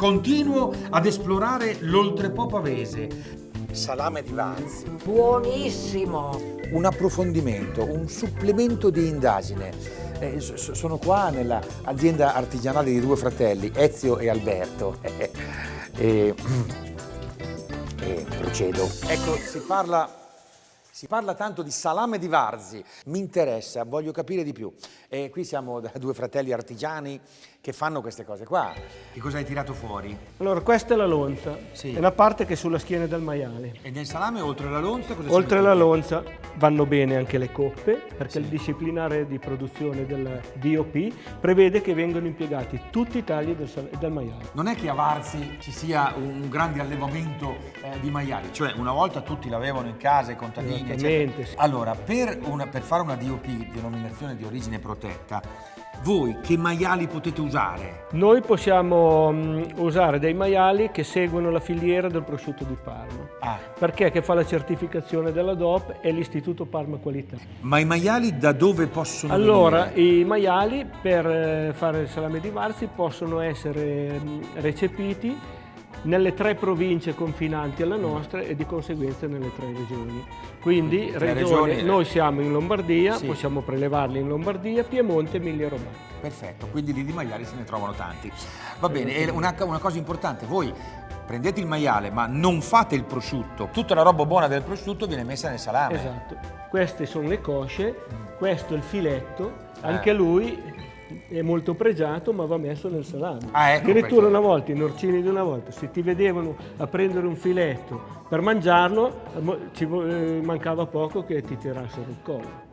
continuo ad esplorare l'Oltrepo pavese. Salame di Varzi. Buonissimo! Un approfondimento, un supplemento di indagine. Sono qua nell'azienda artigianale di due fratelli, Ezio e Alberto. E procedo. Ecco, si parla tanto di salame di Varzi, mi interessa, voglio capire di più. Qui siamo da due fratelli artigiani che fanno queste cose qua. Che cosa hai tirato fuori? Allora, questa è la lonza, Sì. è la parte che è sulla schiena del maiale. E nel salame, oltre alla lonza, cosa ci Oltre mettete? alla lonza vanno bene anche le coppe, perché Sì. il disciplinare di produzione del DOP prevede che vengano impiegati tutti i tagli del maiale. Non è che a Varzi ci sia un grande allevamento di maiali, cioè una volta tutti l'avevano in casa, i contadini, Esattamente, eccetera. sì. Allora, per fare una DOP, denominazione di origine protetta, voi che maiali potete usare? Noi possiamo usare dei maiali che seguono la filiera del prosciutto di Parma, perché che fa la certificazione della DOP è l'Istituto Parma Qualità. Ma i maiali da dove possono Allora, venire? i maiali per fare il salame di Varzi possono essere recepiti nelle 3 province confinanti alla nostra e di conseguenza nelle 3 regioni. Quindi regioni, noi siamo in Lombardia, sì. possiamo prelevarli in Lombardia, Piemonte e Emilia-Romagna. Perfetto, quindi lì di maiali se ne trovano tanti. Va bene, e una cosa importante, voi prendete il maiale ma non fate il prosciutto, tutta la roba buona del prosciutto viene messa nel salame. Esatto. Queste sono le cosce, questo è il filetto, anche lui è molto pregiato ma va messo nel salame. Ecco Addirittura perché. una volta, i norcini di una volta, se ti vedevano a prendere un filetto per mangiarlo, mancava poco che ti tirassero il collo.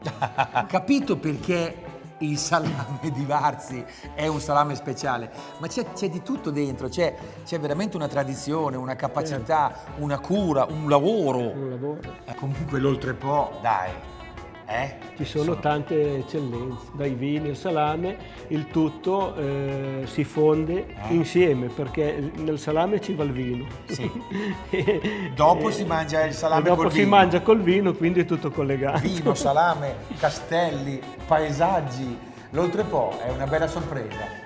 Capito perché il salame di Varzi è un salame speciale, ma c'è di tutto dentro, c'è veramente una tradizione, una capacità, una cura, un lavoro. Un lavoro. Comunque l'Oltrepo, dai, Ci sono tante eccellenze, dai vini al salame, il tutto si fonde insieme perché nel salame ci va il vino. Sì. Dopo si mangia il salame e dopo col si vino. mangia col vino, quindi è tutto collegato. Vino, salame, castelli, paesaggi. L'Oltrepo è una bella sorpresa.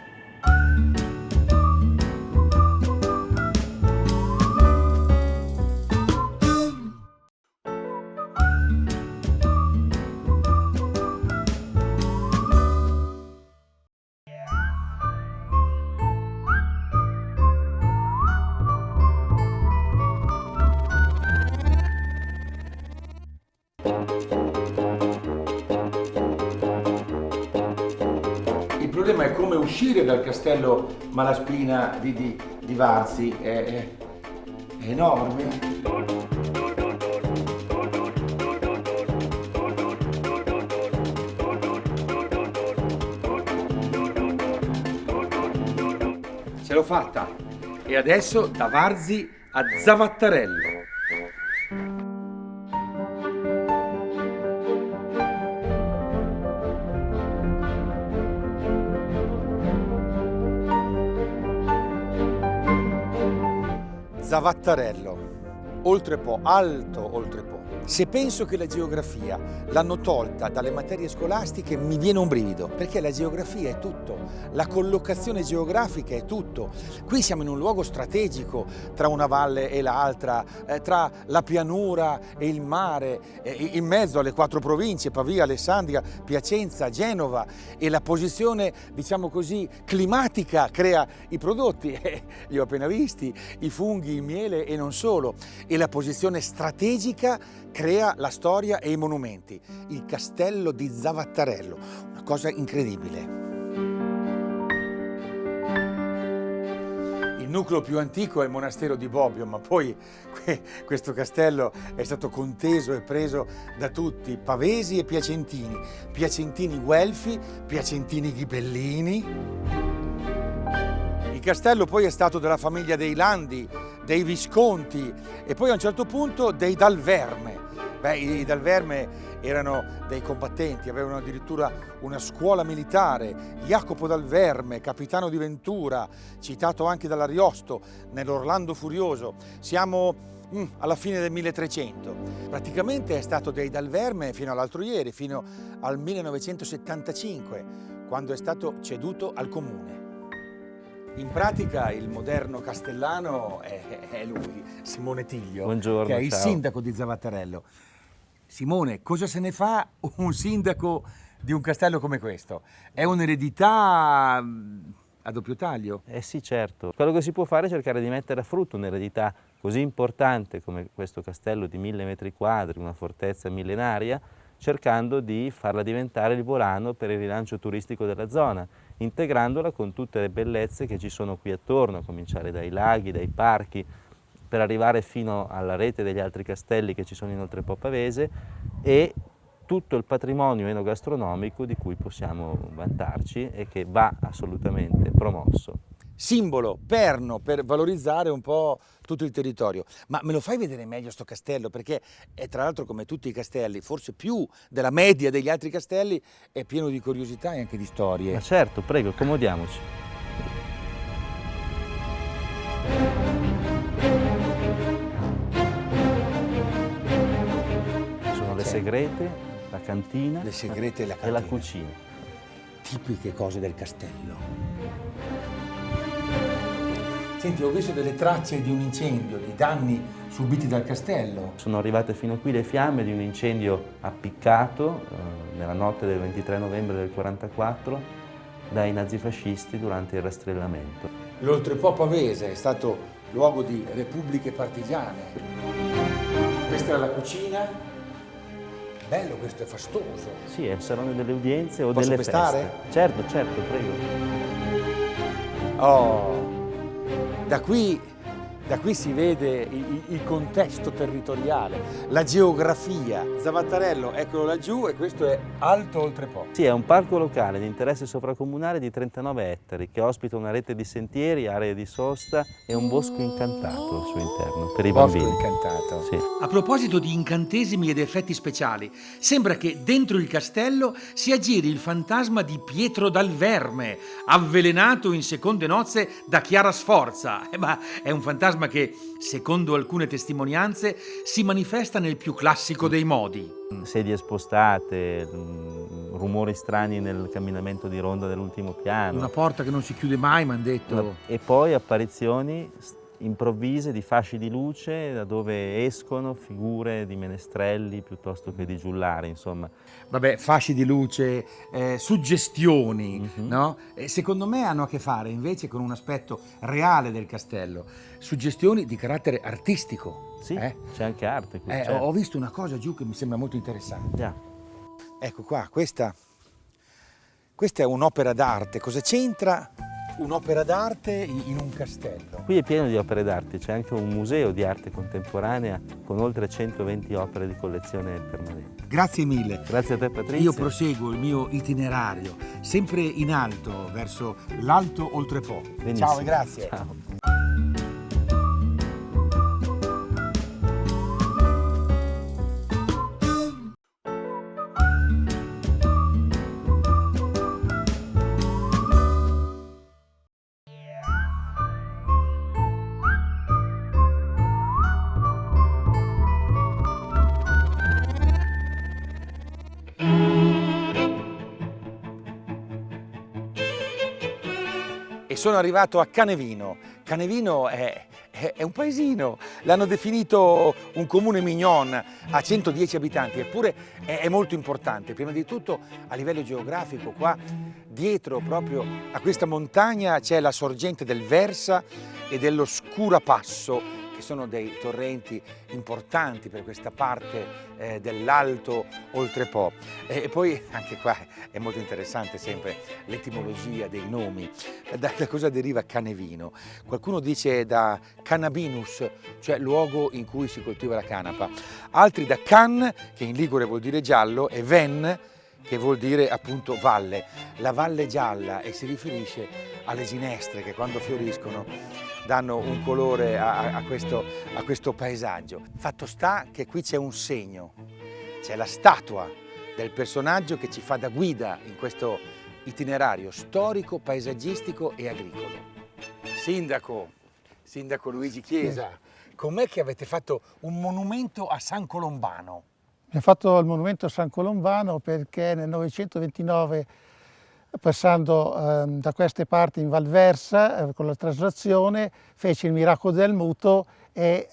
Il problema è come uscire dal castello Malaspina di Varzi, è enorme. Ce l'ho fatta e adesso da Varzi a Zavattarello. Zavattarello, Oltrepo, Alto Oltrepo. Se penso che la geografia l'hanno tolta dalle materie scolastiche mi viene un brivido, perché la geografia è tutto, la collocazione geografica è tutto. Qui siamo in un luogo strategico tra una valle e l'altra, tra la pianura e il mare, in mezzo alle 4 province, Pavia, Alessandria, Piacenza, Genova, e la posizione, diciamo così, climatica crea i prodotti, li ho appena visti, i funghi, il miele e non solo, e la posizione strategica crea la storia e i monumenti. Il castello di Zavattarello, una cosa incredibile. Il nucleo più antico è il monastero di Bobbio, ma poi questo castello è stato conteso e preso da tutti, pavesi e piacentini, piacentini guelfi, piacentini ghibellini. Il castello poi è stato della famiglia dei Landi, dei Visconti e poi a un certo punto dei Dal Verme. I Dal Verme erano dei combattenti, avevano addirittura una scuola militare. Jacopo Dal Verme, capitano di Ventura, citato anche dall'Ariosto nell'Orlando Furioso. Siamo alla fine del 1300. Praticamente è stato dei Dal Verme fino all'altro ieri, fino al 1975, quando è stato ceduto al comune. In pratica il moderno castellano è lui, Simone Tiglio, Buongiorno, che è il ciao. sindaco di Zavattarello. Simone, cosa se ne fa un sindaco di un castello come questo? È un'eredità a doppio taglio? Eh sì, certo. Quello che si può fare è cercare di mettere a frutto un'eredità così importante come questo castello di 1000 metri quadri, una fortezza millenaria, cercando di farla diventare il volano per il rilancio turistico della zona, integrandola con tutte le bellezze che ci sono qui attorno, a cominciare dai laghi, dai parchi, per arrivare fino alla rete degli altri castelli che ci sono in Oltrepò Pavese e tutto il patrimonio enogastronomico di cui possiamo vantarci e che va assolutamente promosso. Simbolo, perno per valorizzare un po' tutto il territorio. Ma me lo fai vedere meglio sto castello? Perché è tra l'altro come tutti i castelli, forse più della media degli altri castelli, è pieno di curiosità e anche di storie. Ma certo, prego, accomodiamoci. Sono le segrete, la cantina, Le segrete e la e la cantina. cucina. Tipiche cose del castello. Senti, ho visto delle tracce di un incendio, di danni subiti dal castello. Sono arrivate fino a qui le fiamme di un incendio appiccato nella notte del 23 novembre del 1944 dai nazifascisti durante il rastrellamento. L'Oltrepò Pavese è stato luogo di repubbliche partigiane. Questa era la cucina. Bello, questo è fastoso. Sì, è il salone delle udienze o Posso delle pestare? feste. Certo, certo, prego. Oh, da qui si vede il contesto territoriale, la geografia. Zavattarello, eccolo laggiù, e questo è Alto Oltrepò. Sì, è un parco locale di interesse sovracomunale di 39 ettari che ospita una rete di sentieri, aree di sosta e un bosco incantato al suo interno per i Bosco bambini. incantato. Sì. A proposito di incantesimi ed effetti speciali, sembra che dentro il castello si aggiri il fantasma di Pietro dal Verme, avvelenato in seconde nozze da Chiara Sforza. Ma è un fantasma che, secondo alcune testimonianze, si manifesta nel più classico dei modi. Sedie spostate, rumori strani nel camminamento di ronda dell'ultimo piano. Una porta che non si chiude mai, mi hanno detto. E poi apparizioni improvvise di fasci di luce da dove escono figure di menestrelli piuttosto che di giullari, insomma. Vabbè, fasci di luce, suggestioni, no? E secondo me hanno a che fare invece con un aspetto reale del castello, suggestioni di carattere artistico. Sì, c'è anche arte qui. certo. Ho visto una cosa giù che mi sembra molto interessante. Già. Ecco qua, questa è un'opera d'arte. Cosa c'entra un'opera d'arte in un castello? Qui è pieno di opere d'arte, c'è anche un museo di arte contemporanea con oltre 120 opere di collezione permanente. Grazie mille. Grazie a te Patrizia. Io proseguo il mio itinerario, sempre in alto, verso l'Alto Oltrepò. Benissimo. Ciao e grazie. Ciao. E sono arrivato a Canevino. Canevino è un paesino, l'hanno definito un comune mignon, ha 110 abitanti, eppure è molto importante. Prima di tutto a livello geografico, qua dietro proprio a questa montagna c'è la sorgente del Versa e dello Scurapasso, che sono dei torrenti importanti per questa parte dell'Alto Oltrepò. E poi anche qua è molto interessante sempre l'etimologia dei nomi. Da cosa deriva Canevino? Qualcuno dice da Canabinus, cioè luogo in cui si coltiva la canapa. Altri da Can, che in ligure vuol dire giallo, e Ven, che vuol dire appunto valle. La valle gialla, e si riferisce alle ginestre che quando fioriscono danno un colore a questo paesaggio. Fatto sta che qui c'è un segno, c'è la statua del personaggio che ci fa da guida in questo itinerario storico, paesaggistico e agricolo. Sindaco Luigi Chiesa, com'è che avete fatto un monumento a San Colombano? Abbiamo fatto il monumento a San Colombano perché nel 929 passando da queste parti in Valversa con la traslazione, fece il miracolo del muto e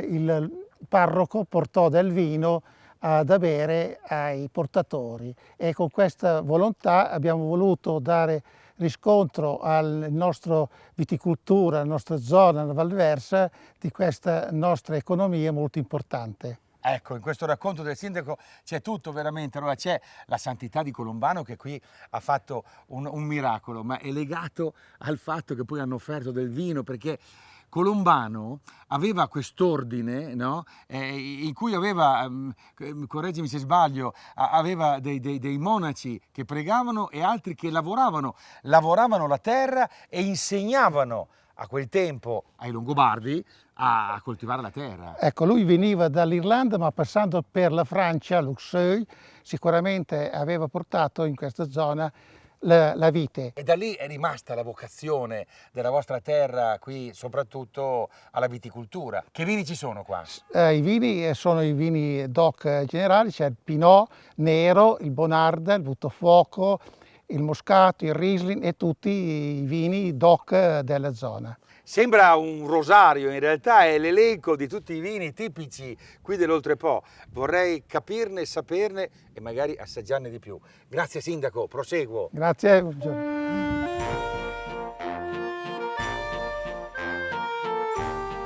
il parroco portò del vino da bere ai portatori, e con questa volontà abbiamo voluto dare riscontro alla nostra viticoltura, alla nostra zona, la Valversa, di questa nostra economia molto importante. Ecco, in questo racconto del sindaco c'è tutto veramente. Allora c'è la santità di Colombano che qui ha fatto un miracolo, ma è legato al fatto che poi hanno offerto del vino, perché Colombano aveva quest'ordine, no? In cui aveva, correggimi se sbaglio, aveva dei monaci che pregavano e altri che lavoravano la terra e insegnavano a quel tempo ai Longobardi a coltivare la terra. Ecco, lui veniva dall'Irlanda, ma passando per la Francia, Luxeuil, sicuramente aveva portato in questa zona la vite. E da lì è rimasta la vocazione della vostra terra qui, soprattutto alla viticoltura. Che vini ci sono qua? I vini sono i vini DOC generali, c'è il Pinot Nero, il Bonarda, il Buttafuoco, il Moscato, il Riesling e tutti i vini DOC della zona. Sembra un rosario, in realtà è l'elenco di tutti i vini tipici qui dell'Oltrepo. Vorrei capirne, saperne e magari assaggiarne di più. Grazie sindaco, proseguo. Grazie.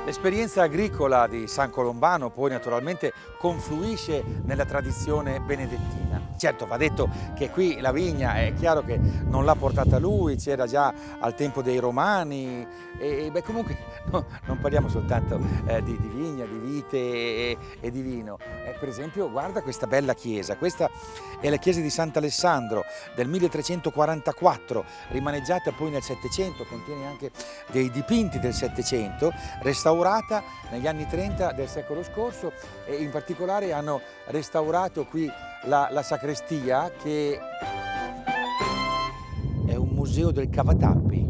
L'esperienza agricola di San Colombano poi naturalmente confluisce nella tradizione benedettina. Certo, va detto che qui la vigna è chiaro che non l'ha portata lui, c'era già al tempo dei Romani e beh, comunque no, non parliamo soltanto di vigna, di vite e di vino. Per esempio guarda questa bella chiesa, questa è la chiesa di Sant'Alessandro del 1344, rimaneggiata poi nel Settecento, contiene anche dei dipinti del Settecento, restaurata negli anni 30 del secolo scorso e in particolare hanno restaurato qui la sacrestia, che è un museo del cavatappi.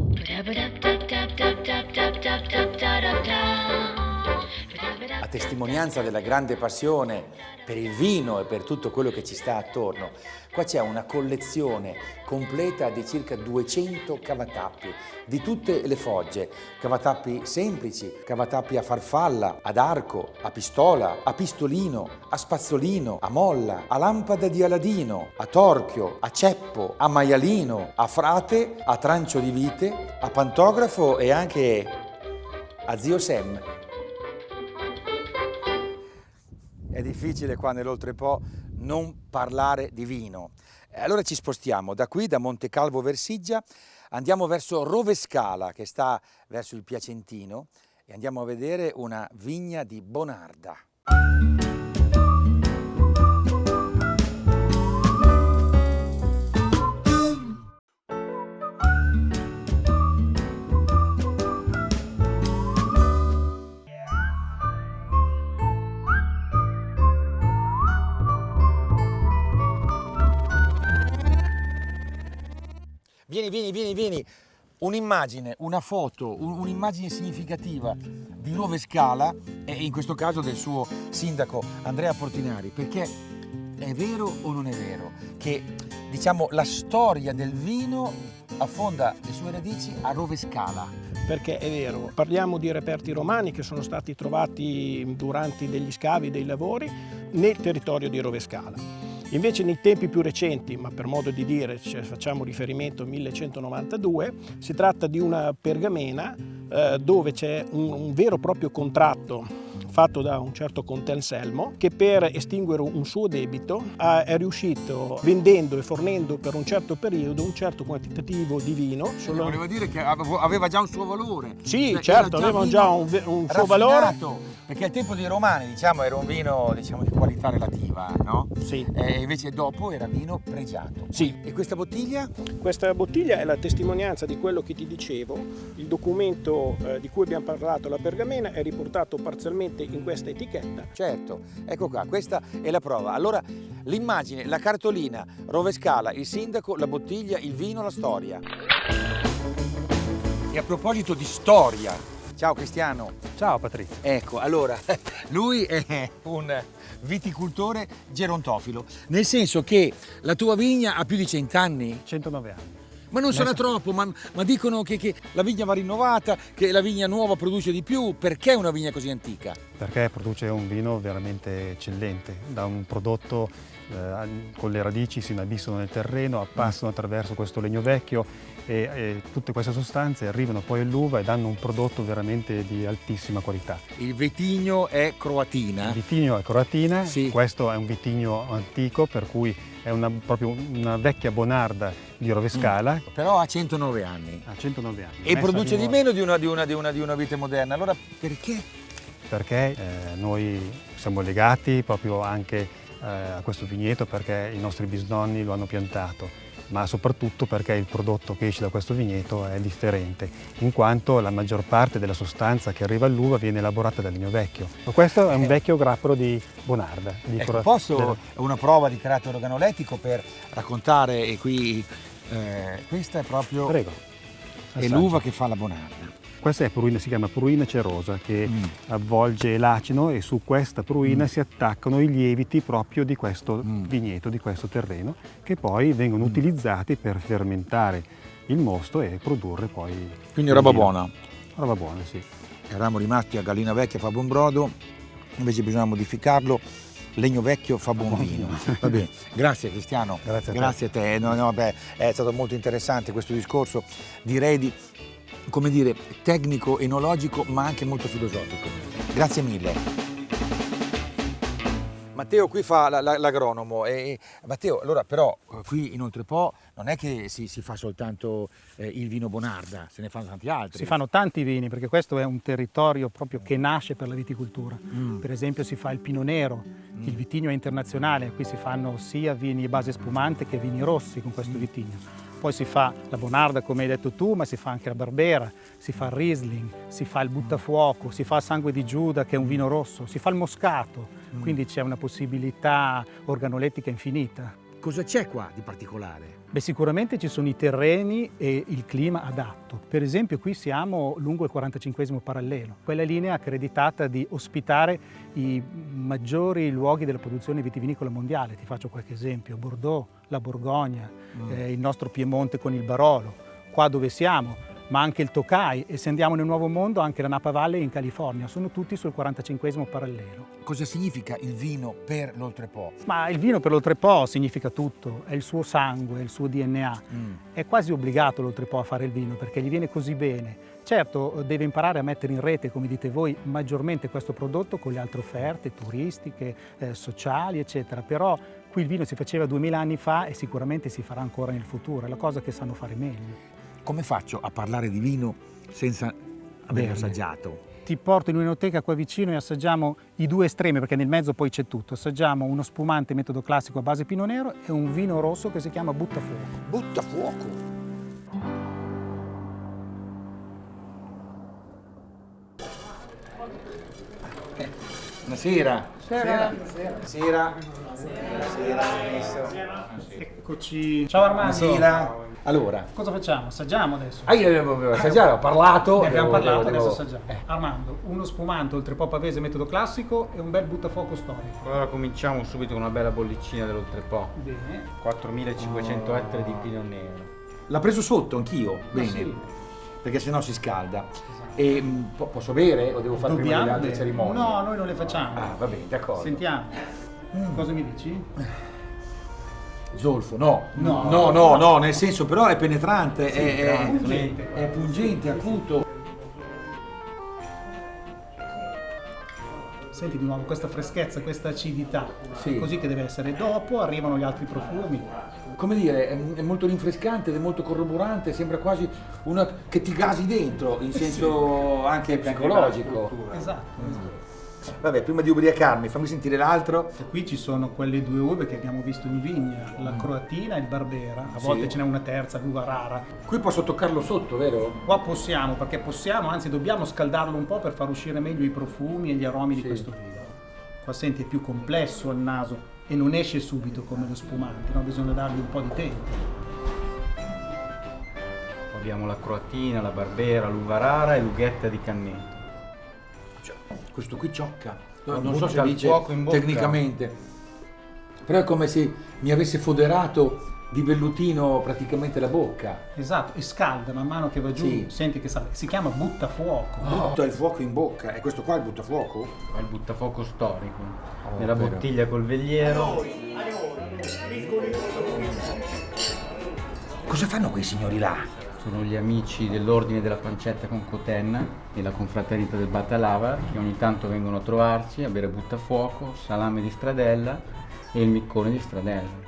A testimonianza della grande passione per il vino e per tutto quello che ci sta attorno, qua c'è una collezione completa di circa 200 cavatappi di tutte le fogge, cavatappi semplici, cavatappi a farfalla, ad arco, a pistola, a pistolino, a spazzolino, a molla, a lampada di Aladino, a torchio, a ceppo, a maialino, a frate, a trancio di vite, a pantografo e anche a zio Sam. È difficile qua nell'Oltrepo non parlare di vino. Allora ci spostiamo da qui, da Montecalvo Versiggia, andiamo verso Rovescala, che sta verso il Piacentino, e andiamo a vedere una vigna di Bonarda. Vieni. Un'immagine, una foto, un'immagine significativa di Rovescala e in questo caso del suo sindaco Andrea Portinari, perché è vero o non è vero che, diciamo, la storia del vino affonda le sue radici a Rovescala? Perché è vero, parliamo di reperti romani che sono stati trovati durante degli scavi, dei lavori nel territorio di Rovescala. Invece nei tempi più recenti, ma per modo di dire facciamo riferimento al 1192, si tratta di una pergamena dove c'è un vero e proprio contratto fatto da un certo conte Anselmo, che per estinguere un suo debito è riuscito, vendendo e fornendo per un certo periodo un certo quantitativo di vino. Voleva dire che aveva già un suo valore. Sì, cioè, certo, aveva già un suo valore. Perché al tempo dei Romani, diciamo, era un vino, diciamo, di qualità relativa, no? Sì. E invece dopo era vino pregiato. Sì. E questa bottiglia? Questa bottiglia è la testimonianza di quello che ti dicevo. Il documento di cui abbiamo parlato, la pergamena, è riportato parzialmente in questa etichetta. Certo, ecco qua, questa è la prova. Allora, l'immagine, la cartolina, Rovescala, il sindaco, la bottiglia, il vino, la storia. E a proposito di storia, ciao Cristiano. Ciao Patrizio. Ecco, allora, lui è un viticoltore gerontofilo, nel senso che la tua vigna ha più di 100 anni? 109 anni. Ma non sarà troppo, ma dicono che la vigna va rinnovata, che la vigna nuova produce di più. Perché una vigna così antica? Perché produce un vino veramente eccellente, da un prodotto con le radici si inabissano nel terreno, passano attraverso questo legno vecchio e tutte queste sostanze arrivano poi all'uva e danno un prodotto veramente di altissima qualità. Il vitigno è croatina. Il vitigno è croatina, Sì. questo è un vitigno antico, per cui è proprio una vecchia bonarda di Rovescala. Però ha 109 anni. Ha 109 anni. E Messa produce di nuova. meno di una vite moderna. Allora perché? Perché noi siamo legati proprio anche a questo vigneto, perché i nostri bisnonni lo hanno piantato, ma soprattutto perché il prodotto che esce da questo vigneto è differente, in quanto la maggior parte della sostanza che arriva all'uva viene elaborata dal legno vecchio. Questo è un vecchio grappolo di bonarda. Ecco, posso una prova di carattere organolettico per raccontare e qui questa è proprio Prego. è Assaggi. l'uva che fa la bonarda. Questa è pruina, si chiama pruina cerosa, che avvolge l'acino e su questa pruina si attaccano i lieviti proprio di questo vigneto, di questo terreno, che poi vengono utilizzati per fermentare il mosto e produrre poi Quindi il roba vino. buona. Roba buona, sì. Eravamo rimasti a gallina vecchia fa buon brodo, invece bisogna modificarlo. Legno vecchio fa buon vino. Va bene. Grazie Cristiano. Grazie a te. a te. No, è stato molto interessante questo discorso, direi di, come dire, tecnico, enologico, ma anche molto filosofico. Grazie mille. Matteo qui fa l'agronomo. Matteo, allora però qui in Oltrepo non è che si fa soltanto il vino Bonarda, se ne fanno tanti altri. Si fanno tanti vini perché questo è un territorio proprio che nasce per la viticoltura. Per esempio si fa il Pinot Nero, il vitigno è internazionale, qui si fanno sia vini a base spumante che vini rossi con questo vitigno. Poi si fa la Bonarda come hai detto tu, ma si fa anche la Barbera, si fa il Riesling, si fa il Buttafuoco, si fa il Sangue di Giuda che è un vino rosso, si fa il Moscato, quindi c'è una possibilità organolettica infinita. Cosa c'è qua di particolare? Beh, sicuramente ci sono i terreni e il clima adatto. Per esempio qui siamo lungo il 45° parallelo, quella linea accreditata di ospitare i maggiori luoghi della produzione vitivinicola mondiale. Ti faccio qualche esempio: Bordeaux, la Borgogna, il nostro Piemonte con il Barolo, qua dove siamo, ma anche il Tokai, e se andiamo nel Nuovo Mondo anche la Napa Valley in California, sono tutti sul 45° parallelo. Cosa significa il vino per l'Oltrepo? Ma il vino per l'Oltrepo significa tutto, è il suo sangue, è il suo DNA. È quasi obbligato l'Oltrepo a fare il vino perché gli viene così bene. Certo, deve imparare a mettere in rete, come dite voi, maggiormente questo prodotto con le altre offerte turistiche, sociali, eccetera. Però qui il vino si faceva 2000 anni fa e sicuramente si farà ancora nel futuro, è la cosa che sanno fare meglio. Come faccio a parlare di vino senza averlo Bene. assaggiato? Ti porto in un'enoteca qua vicino e assaggiamo i due estremi, perché nel mezzo poi c'è tutto. Assaggiamo uno spumante metodo classico a base Pinot Nero e un vino rosso che si chiama Buttafuoco. Buttafuoco! Buonasera. Buonasera. Eccoci. Ciao Armando. Buonasera. Allora, Cosa facciamo? Assaggiamo adesso. io avevo assaggiato, ho parlato. Ne abbiamo parlato, adesso devo- assaggiamo. Armando, uno spumante Oltrepo Pavese metodo classico e un bel buttafuoco storico. Allora cominciamo subito con una bella bollicina dell'Oltrepo. Bene. 4500 ettari di Pinot Nero. L'ha preso sotto anch'io, bene, sì. perché sennò si scalda. E posso bere o devo fare prima delle altre bere. cerimonie? No, noi non le facciamo. Ah, va bene, d'accordo. Sentiamo. Cosa mi dici? Zolfo, no. No. No, nel senso però è penetrante, è pungente. è pungente, acuto. Senti di nuovo questa freschezza, questa acidità. Sì. È così che deve essere. Dopo arrivano gli altri profumi. Come dire, è molto rinfrescante ed è molto corroborante, sembra quasi una che ti gasi dentro, in senso anche psicologico. Esatto. Vabbè, prima di ubriacarmi, fammi sentire l'altro. E qui ci sono quelle due uve che abbiamo visto in vigna, la croatina e il barbera. A volte ce n'è una terza, l'uva rara. Qui posso toccarlo sotto, vero? Qua possiamo, perché possiamo, anzi dobbiamo scaldarlo un po' per far uscire meglio i profumi e gli aromi di questo vino. Qua senti, è più complesso al naso e non esce subito come lo spumante, no? Bisogna dargli un po' di tempo. Abbiamo la croatina, la barbera, l'uva rara e l'ughetta di cannetto. Cioè, questo qui ciocca. Ma Non so butta se il dice fuoco in bocca. tecnicamente. Però è come se mi avesse foderato di vellutino praticamente la bocca. Esatto, e scalda man mano che va giù, Sì. senti che si chiama buttafuoco. Butta il fuoco in bocca. E questo qua è il buttafuoco? È il buttafuoco storico. Nella bottiglia col vegliero. Cosa fanno quei signori là? Sono gli amici dell'Ordine della Pancetta con Cotenna e la confraternita del Batalava, che ogni tanto vengono a trovarci a bere buttafuoco, salame di stradella e il miccone di stradella.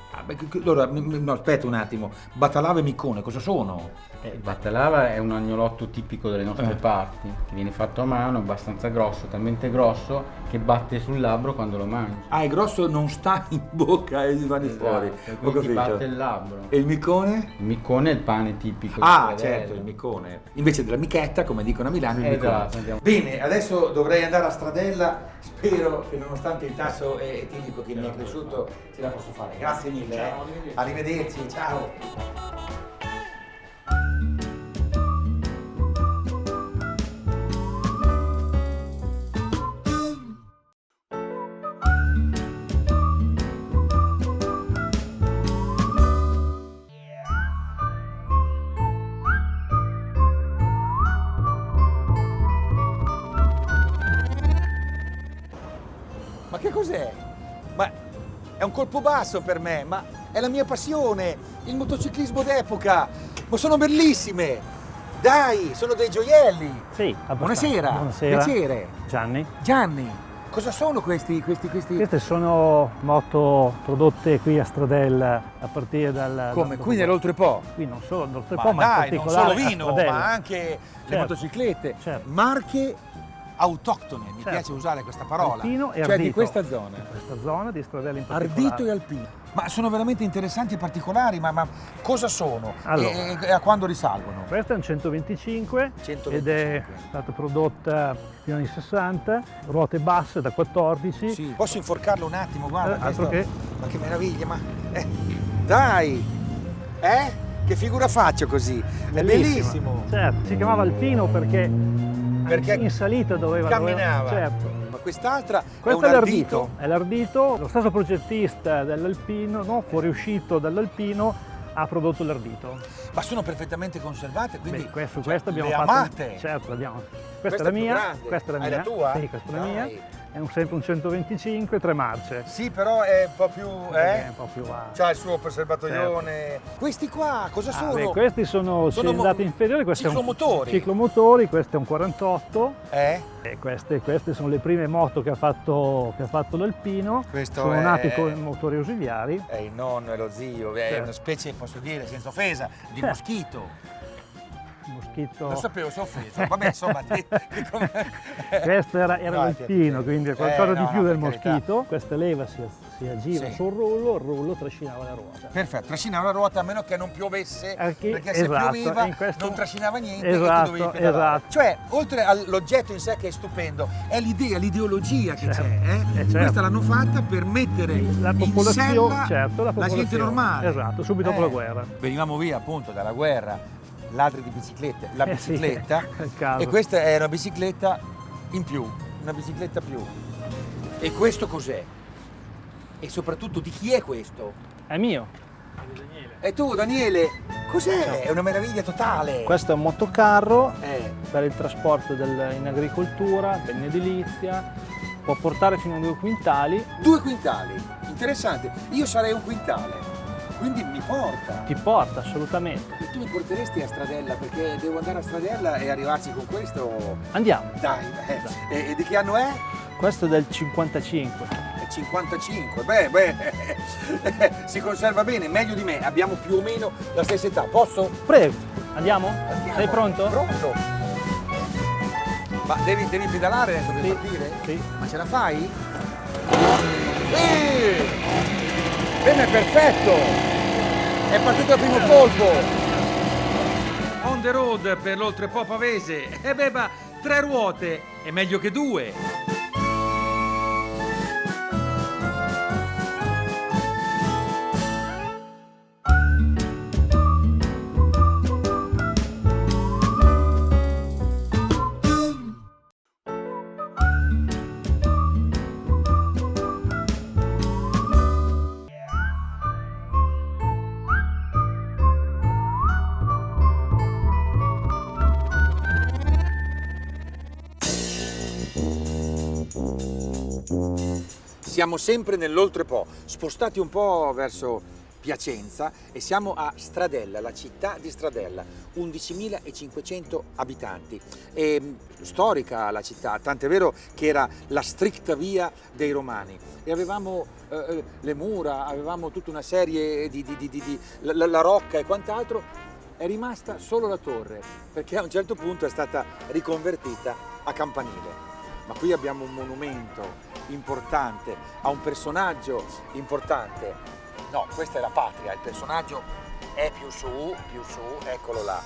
Allora, no, aspetta un attimo. Batalava e miccone, cosa sono? Il batalava è un agnolotto tipico delle nostre parti, che viene fatto a mano, abbastanza grosso, talmente grosso che batte sul labbro quando lo mangi. Ah, il grosso non sta in bocca e gli va di fuori. Esatto, Ho quindi ti capito. batte il labbro. E il miccone? Il miccone è il pane tipico di Ah, Stradella. certo, il miccone. Invece della michetta, come dicono a Milano, il Esatto, miccone. andiamo. Bene, adesso dovrei andare a Stradella. Spero che nonostante il tasso etilico che mi è cresciuto, ce la posso fare. Grazie mille. Ciao, Arrivederci, ciao. Ma che cos'è? Ma è un colpo basso per me, ma è la mia passione, il motociclismo d'epoca. Ma sono bellissime! Dai, sono dei gioielli! Sì, Buonasera, Buonasera. piacere. Gianni. Gianni, cosa sono questi? Queste sono moto prodotte qui a Stradella a partire dal... Come? dal- Qui nell'Oltrepo? Qui non solo Ma nell'Oltrepo, ma in dai, non particolare solo a vino, Stradella. ma anche le Certo. motociclette. Certo. Marche autoctone, mi Certo. piace usare questa parola. Alpino e cioè Ardito. di questa zona. In questa zona di Stradella in particolare. Ardito e alpino. Ma sono veramente interessanti e particolari, ma cosa sono? Allora. E a quando risalgono? Questa è un 125, 125. ed è stata prodotta negli anni 60, ruote basse da 14. Sì. Posso inforcarlo un attimo? Guarda, altro questo- che. ma che meraviglia, ma... dai! Che figura faccio così? È bellissimo! Certo, si chiamava Alpino perché in salita doveva... camminava. Certo. Ma quest'altra Questo è è un l'Ardito. ardito? È l'Ardito, lo stesso progettista dell'Alpino, no, fuoriuscito dall'Alpino, ha prodotto l'Ardito. Ma sono perfettamente conservate, quindi Beh, questo cioè, abbiamo le fatto. amate? Certo, abbiamo. Questa Questa è è la più mia, grande. questa è la Ah, è mia. la tua? Sì, questa è la mia. Dai. È sempre un 125, 3 marce. Sì, però è un po' più... È un po' più a... C'ha il suo serbatoione. Questi qua cosa sono? Beh, questi sono cilindrate inferiori, questo è un ciclomotori. ciclomotori, questo è un 48. Eh? E queste sono le prime moto che ha fatto l'Alpino. Questo sono è- nati con motori ausiliari. È il nonno e lo zio, è Certo. una specie, posso dire, senza offesa, di Certo. moschito. Moschito. Lo sapevo, si è offeso. Vabbè, insomma, Questo era No, l'Alpino, quindi è qualcosa di no, più no, del per carità. moschito. Questa leva si aggira Sì. sul il rullo trascinava la ruota. Perfetto, trascinava la ruota a meno che non piovesse, Anche- perché se esatto, pioveva in questo- non trascinava niente e Esatto, tu dovevi pedalare. esatto. Cioè, oltre all'oggetto in sé che è stupendo, è l'idea, l'ideologia che Certo, c'è. certo. Questa l'hanno fatta per mettere La in popolazione, sella certo, la gente normale. Esatto, subito dopo la guerra. Venivamo via appunto dalla guerra, ladri di biciclette, la Sì, bicicletta, nel caso. e questa è una bicicletta in più, una bicicletta più. E questo cos'è? E soprattutto di chi è questo? È mio. E tu, Daniele, cos'è? È una meraviglia totale. Questo è un motocarro Eh, per il trasporto in agricoltura, per in edilizia, può portare fino a 2 quintali, 2 quintali, interessante. Io sarei un quintale, quindi mi porta. ti porta assolutamente. E tu mi porteresti a Stradella perché devo andare a Stradella e arrivarci con questo. Andiamo. Dai, e di che anno è? Questo è del 55. È 55, si conserva bene, meglio di me, abbiamo più o meno la stessa età, posso? Prego, andiamo? Andiamo. Sei pronto? Pronto. Ma devi pedalare adesso per Sì, partire? sì. Ma ce la fai? Sì! Bene, perfetto! È partito al primo colpo! On the road per l'Oltrepo Pavese. E beh, ma 3 ruote è meglio che 2. Siamo sempre nell'Oltrepo, spostati un po' verso Piacenza e siamo a Stradella, la città di Stradella, 11.500 abitanti. È storica la città, tant'è vero che era la stricta via dei Romani e avevamo le mura, avevamo tutta una serie la rocca e quant'altro. È rimasta solo la torre perché a un certo punto è stata riconvertita a campanile. Ma qui abbiamo un monumento importante a un personaggio importante. No, questa è la patria, il personaggio è più su, eccolo là.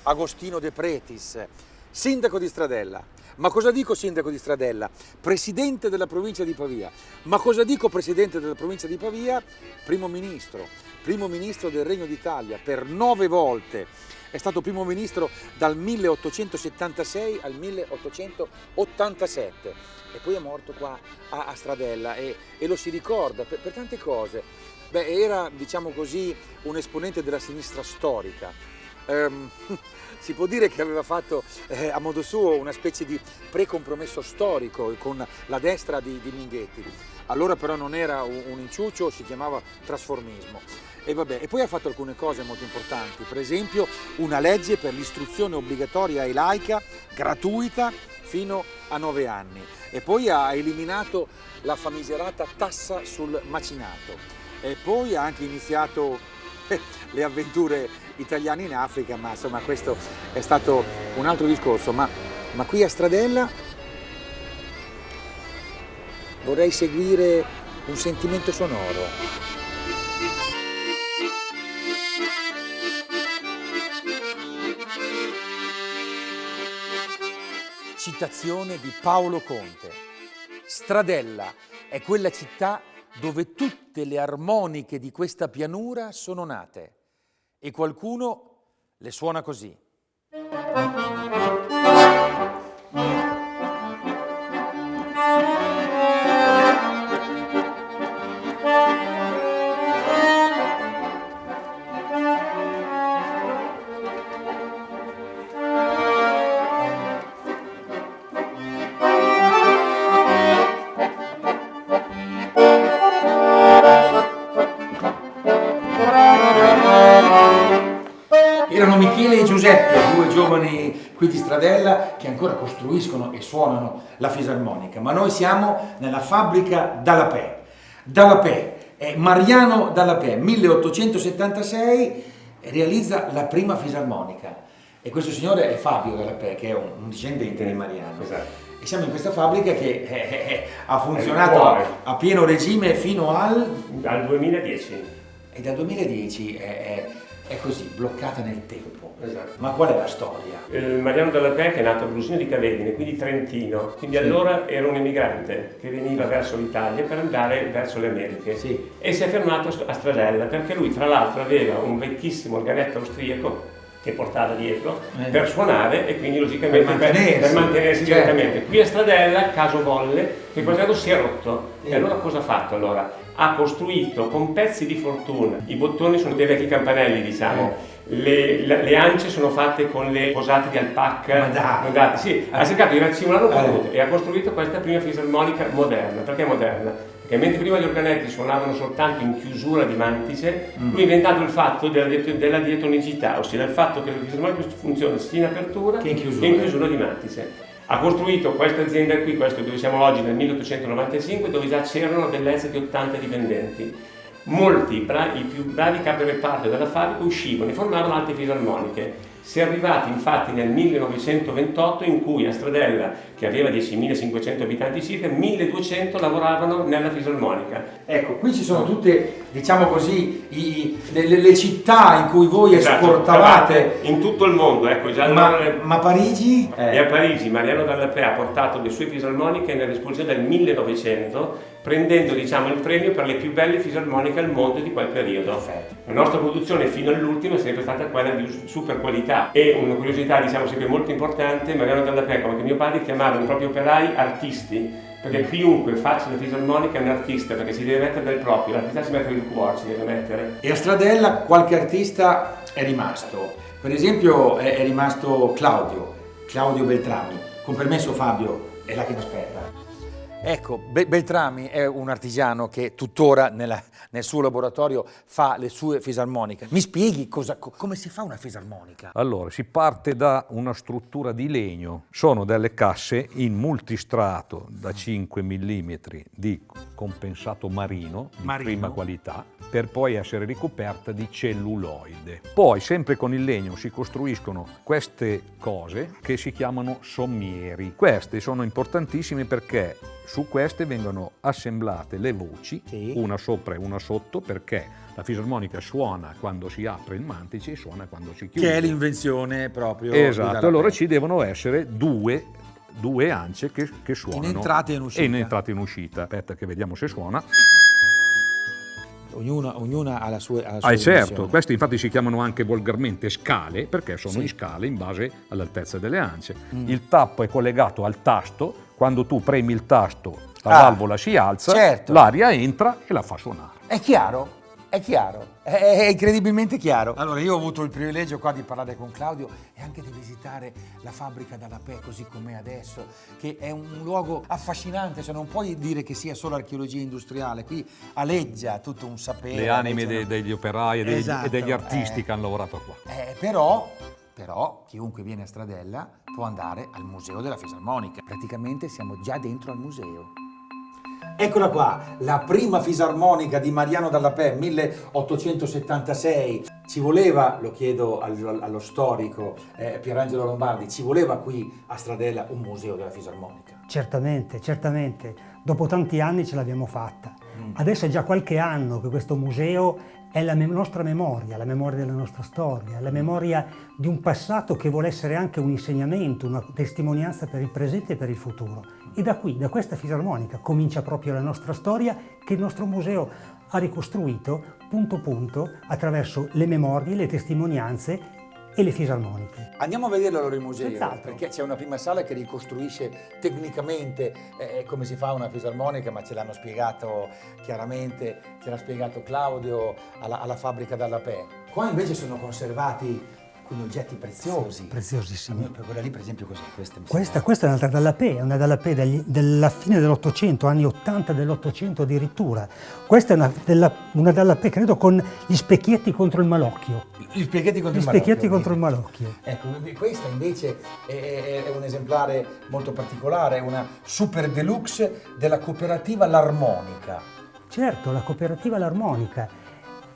Agostino De Pretis, sindaco di Stradella. Ma cosa dico sindaco di Stradella? Presidente della provincia di Pavia. Ma cosa dico presidente della provincia di Pavia? Primo ministro del Regno d'Italia per 9 volte. È stato primo ministro dal 1876 al 1887 e poi è morto qua a Stradella e lo si ricorda per tante cose. Beh, era, diciamo così, un esponente della sinistra storica. Si può dire che aveva fatto a modo suo una specie di precompromesso storico con la destra di Minghetti. Allora però non era un inciuccio, si chiamava trasformismo. E poi ha fatto alcune cose molto importanti, per esempio una legge per l'istruzione obbligatoria e laica, gratuita, fino a 9 anni. E poi ha eliminato la famigerata tassa sul macinato. E poi ha anche iniziato le avventure italiane in Africa, ma insomma questo è stato un altro discorso. Ma qui a Stradella vorrei seguire un sentimento sonoro. Citazione di Paolo Conte. Stradella è quella città dove tutte le armoniche di questa pianura sono nate e qualcuno le suona così. Erano Michele e Giuseppe, due giovani qui di Stradella che ancora costruiscono e suonano la fisarmonica, ma noi siamo nella fabbrica Dallapè. Dallapè è Mariano Dallapè, 1876 realizza la prima fisarmonica e questo signore è Fabio Dallapè che è un discendente di Mariano. Esatto. E siamo in questa fabbrica che ha funzionato a pieno regime fino al 2010. E dal 2010 è così, bloccata nel tempo. Esatto. Ma qual è la storia? Mariano Dallapè che è nato a Brusino di Cavedine, quindi trentino, quindi sì. Allora era un emigrante che veniva verso l'Italia per andare verso le Americhe sì. E si è fermato a Stradella perché lui tra l'altro aveva un vecchissimo organetto austriaco che portava dietro per suonare e quindi logicamente per mantenersi direttamente. Qui a Stradella, caso volle, che qualcosa si è rotto. E allora cosa ha fatto allora? Ha costruito con pezzi di fortuna, i bottoni sono dei vecchi campanelli diciamo, le ance sono fatte con le posate di alpacca, sì, ha cercato di racimolare un po' tutto e ha costruito questa prima fisarmonica moderna. Perché moderna? Perché mentre prima gli organetti suonavano soltanto in chiusura di mantice, lui ha inventato il fatto della diatonicità, ossia il fatto che la fisarmonica funziona sia in apertura che in chiusura di mantice. Ha costruito questa azienda qui, questo dove siamo oggi nel 1895, dove già c'erano una bellezza di 80 dipendenti. Molti, i più bravi capi reparto della fabbrica uscivano e formavano altre fisarmoniche. Si è arrivati infatti nel 1928 in cui a Stradella, che aveva 10.500 abitanti circa, 1.200 lavoravano nella fisarmonica. Ecco, qui ci sono tutte, diciamo così, le città in cui voi esportavate. In tutto il mondo, ecco. Già ma Parigi? E a Parigi Mariano Dallapè ha portato le sue fisarmoniche nell'esposizione del 1900, prendendo diciamo il premio per le più belle fisarmoniche al mondo di quel periodo. Perfetto. La nostra produzione fino all'ultimo è sempre stata quella di super qualità e una curiosità diciamo sempre molto importante, Mariano Dallapè come anche mio padre chiamavano i propri operai artisti, perché chiunque faccia la fisarmonica è un artista, perché si deve mettere del proprio, l'artista si mette del cuore, si deve mettere. E a Stradella qualche artista è rimasto, per esempio è rimasto Claudio Beltrami, con permesso Fabio, è là che mi aspetta. Ecco, Beltrami è un artigiano che tuttora nel suo laboratorio fa le sue fisarmoniche. Mi spieghi come si fa una fisarmonica? Allora, si parte da una struttura di legno. Sono delle casse in multistrato da 5 mm di compensato marino di prima qualità, per poi essere ricoperta di celluloide. Poi, sempre con il legno, si costruiscono queste cose che si chiamano sommieri. Queste sono importantissime perché su queste vengono assemblate le voci, una sopra e una sotto, perché la fisarmonica suona quando si apre il mantice e suona quando si chiude. Che è l'invenzione proprio. Esatto, allora ci devono essere due ance che suonano. In entrata e in uscita. In entrata e in uscita. Aspetta che vediamo se suona. Ognuna ha la sua certo, dimensione. queste infatti si chiamano anche volgarmente scale, perché sono in scale in base all'altezza delle ance. Il tappo è collegato al tasto, quando tu premi il tasto la valvola si alza, l'aria entra e la fa suonare. È chiaro? È chiaro, è incredibilmente chiaro. Allora, io ho avuto il privilegio qua di parlare con Claudio e anche di visitare la fabbrica dall'Apè così com'è adesso, che è un luogo affascinante, cioè non puoi dire che sia solo archeologia industriale, qui aleggia tutto un sapere. Le anime degli operai e degli artisti che hanno lavorato qua. Però chiunque viene a Stradella può andare al Museo della Fisarmonica. Praticamente siamo già dentro al museo. Eccola qua, la prima fisarmonica di Mariano Dall'Apè, 1876. Ci voleva, lo chiedo allo storico Pierangelo Lombardi, ci voleva qui a Stradella un museo della fisarmonica? Certamente. Dopo tanti anni ce l'abbiamo fatta. Adesso è già qualche anno che questo museo è la nostra memoria, la memoria della nostra storia, la memoria di un passato che vuole essere anche un insegnamento, una testimonianza per il presente e per il futuro. E da qui, da questa fisarmonica, comincia proprio la nostra storia che il nostro museo ha ricostruito punto attraverso le memorie, le testimonianze e le fisarmoniche. Andiamo a vederlo allora il museo, Senz'altro. perché c'è una prima sala che ricostruisce tecnicamente come si fa una fisarmonica, ma ce l'hanno spiegato chiaramente, ce l'ha spiegato Claudio alla fabbrica Dall'Apè. Qua invece sono conservati quegli oggetti preziosi. Preziosissimi. Quella lì per esempio cos'è? Questa è un'altra Dall'Apè, è una Dall'Apè della fine dell'Ottocento, anni 80 dell'Ottocento addirittura. Questa è una Dall'Apè, credo, con gli specchietti contro il malocchio. Gli specchietti contro il malocchio. Ecco, questa invece è un esemplare molto particolare, è una super deluxe della cooperativa L'Armonica. Certo, la cooperativa L'Armonica.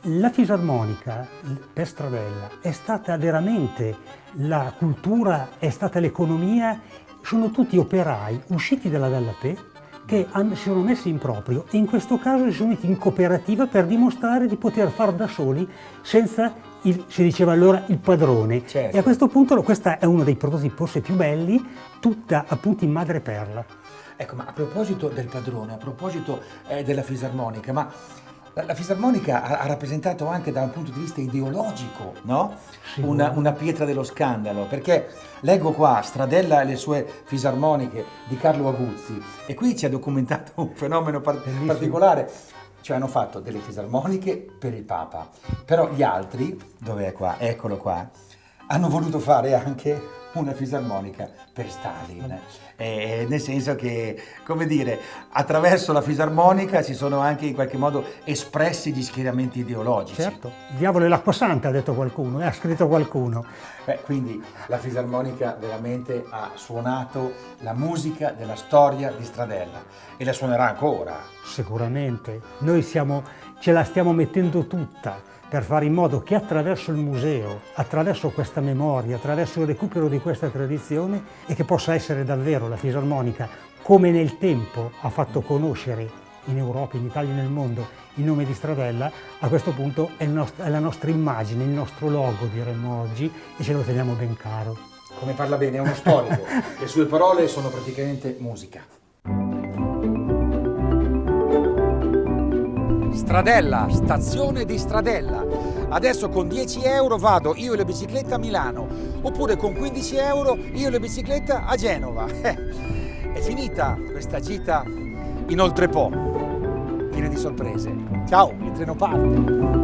La fisarmonica per Stradella è stata veramente la cultura, è stata l'economia, sono tutti operai usciti dalla Dall'Apè che si sono messi in proprio e in questo caso si sono messi in cooperativa per dimostrare di poter far da soli senza si diceva allora il padrone. Certo. E a questo punto questo è uno dei prodotti forse più belli, tutta appunto in madreperla. Ecco, ma a proposito del padrone, a proposito della fisarmonica, ma la fisarmonica ha rappresentato anche da un punto di vista ideologico, no? Sì. Una pietra dello scandalo, perché leggo qua Stradella e le sue fisarmoniche di Carlo Aguzzi e qui ci ha documentato un fenomeno particolare, cioè hanno fatto delle fisarmoniche per il Papa, però gli altri, dov'è qua? Eccolo qua, hanno voluto fare anche una fisarmonica per Stalin, nel senso che, come dire, attraverso la fisarmonica si sono anche in qualche modo espressi gli schieramenti ideologici. Certo, il diavolo è l'acqua santa, ha detto qualcuno, ha scritto qualcuno. Quindi la fisarmonica veramente ha suonato la musica della storia di Stradella e la suonerà ancora. Sicuramente, noi ce la stiamo mettendo tutta per fare in modo che attraverso il museo, attraverso questa memoria, attraverso il recupero di questa tradizione e che possa essere davvero la fisarmonica, come nel tempo ha fatto conoscere in Europa, in Italia e nel mondo il nome di Stradella, a questo punto è la nostra immagine, il nostro logo diremmo oggi e ce lo teniamo ben caro. Come parla bene, è uno storico, le sue parole sono praticamente musica. Stradella, stazione di Stradella. Adesso con 10 euro vado io e la bicicletta a Milano, oppure con 15 euro io e la bicicletta a Genova. È finita questa gita in Oltrepo, piena di sorprese. Ciao, il treno parte.